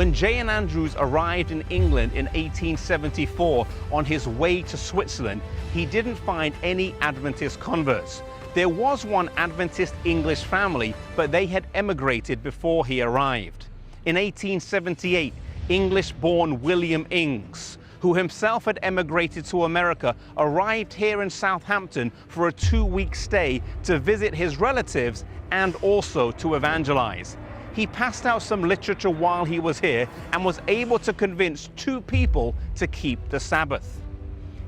When J.N. Andrews arrived in England in 1874 on his way to Switzerland, he didn't find any Adventist converts. There was one Adventist English family, but they had emigrated before he arrived. In 1878, English-born William Ings, who himself had emigrated to America, arrived here in Southampton for a 2-week stay to visit his relatives and also to evangelize. He passed out some literature while he was here and was able to convince 2 people to keep the Sabbath.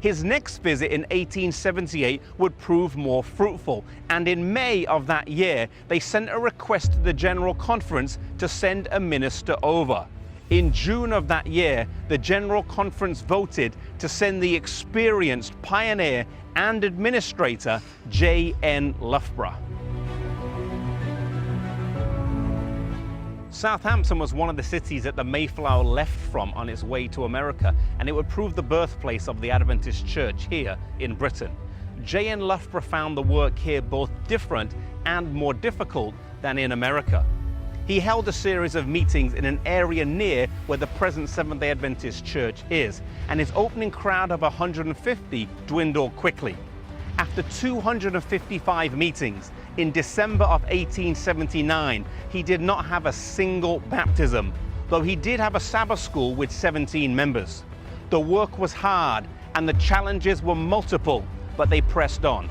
His next visit in 1878 would prove more fruitful, and in May of that year, they sent a request to the General Conference to send a minister over. In June of that year, the General Conference voted to send the experienced pioneer and administrator John Loughborough. Southampton was one of the cities that the Mayflower left from on its way to America, and it would prove the birthplace of the Adventist Church here in Britain. John Loughborough found the work here both different and more difficult than in America. He held a series of meetings in an area near where the present Seventh-day Adventist Church is, and his opening crowd of 150 dwindled quickly. After 255 meetings, in December of 1879, he did not have a single baptism, though he did have a Sabbath school with 17 members. The work was hard and the challenges were multiple, but they pressed on.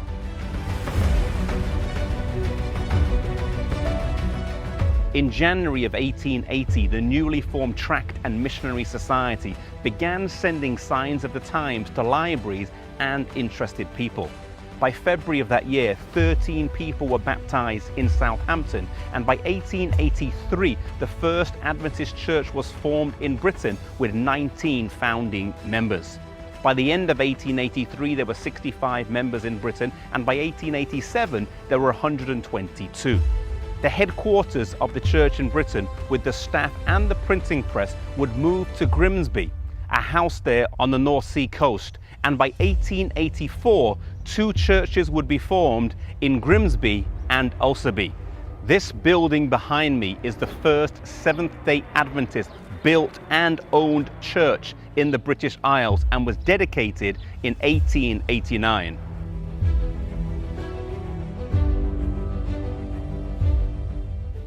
In January of 1880, the newly formed Tract and Missionary Society began sending signs of the times to libraries and interested people. By February of that year, 13 people were baptized in Southampton, and by 1883, the first Adventist church was formed in Britain with 19 founding members. By the end of 1883, there were 65 members in Britain, and by 1887, there were 122. The headquarters of the church in Britain, with the staff and the printing press, would move to Grimsby, a house there on the North Sea coast, and by 1884, 2 churches would be formed in Grimsby and Ulsterby. This building behind me is the first Seventh-day Adventist built and owned church in the British Isles and was dedicated in 1889.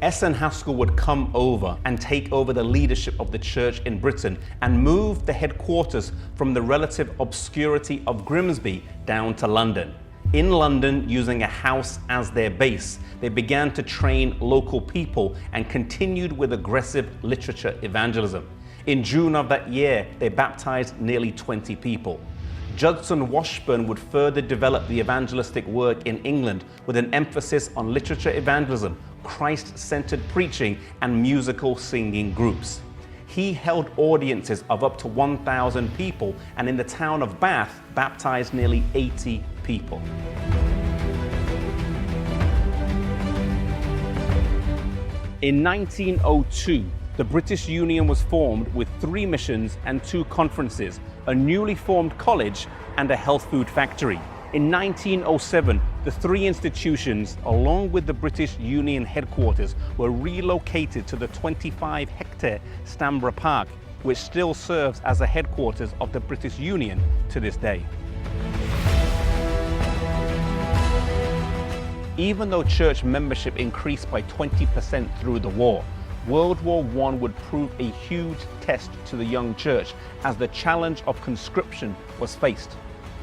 S.N. Haskell would come over and take over the leadership of the church in Britain and move the headquarters from the relative obscurity of Grimsby down to London. In London, using a house as their base, they began to train local people and continued with aggressive literature evangelism. In June of that year, they baptized nearly 20 people. Judson Washburn would further develop the evangelistic work in England with an emphasis on literature evangelism, Christ-centered preaching, and musical singing groups. He held audiences of up to 1,000 people, and in the town of Bath, baptized nearly 80 people. In 1902, the British Union was formed with 3 missions and 2 conferences, a newly formed college, and a health food factory. In 1907, the 3 institutions, along with the British Union headquarters, were relocated to the 25-hectare Stanborough Park, which still serves as the headquarters of the British Union to this day. Even though church membership increased by 20% through the war, World War I would prove a huge test to the young church as the challenge of conscription was faced.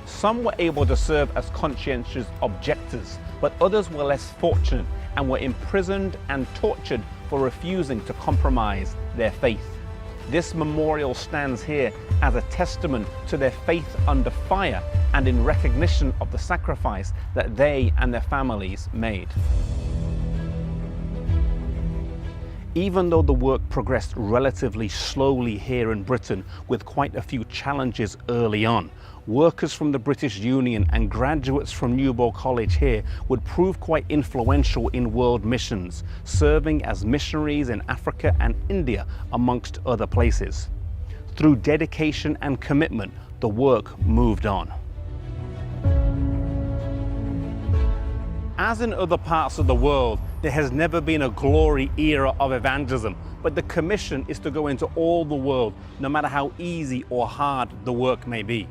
Some were able to serve as conscientious objectors, but others were less fortunate and were imprisoned and tortured for refusing to compromise their faith. This memorial stands here as a testament to their faith under fire and in recognition of the sacrifice that they and their families made. Even though the work progressed relatively slowly here in Britain with quite a few challenges early on, workers from the British Union and graduates from Newbold College here would prove quite influential in world missions, serving as missionaries in Africa and India, amongst other places. Through dedication and commitment, the work moved on. As in other parts of the world, there has never been a glory era of evangelism, but the commission is to go into all the world, no matter how easy or hard the work may be.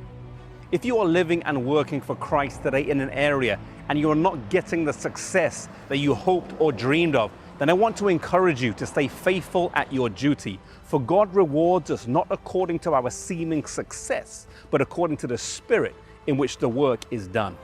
If you are living and working for Christ today in an area and you are not getting the success that you hoped or dreamed of, then I want to encourage you to stay faithful at your duty. For God rewards us not according to our seeming success, but according to the spirit in which the work is done.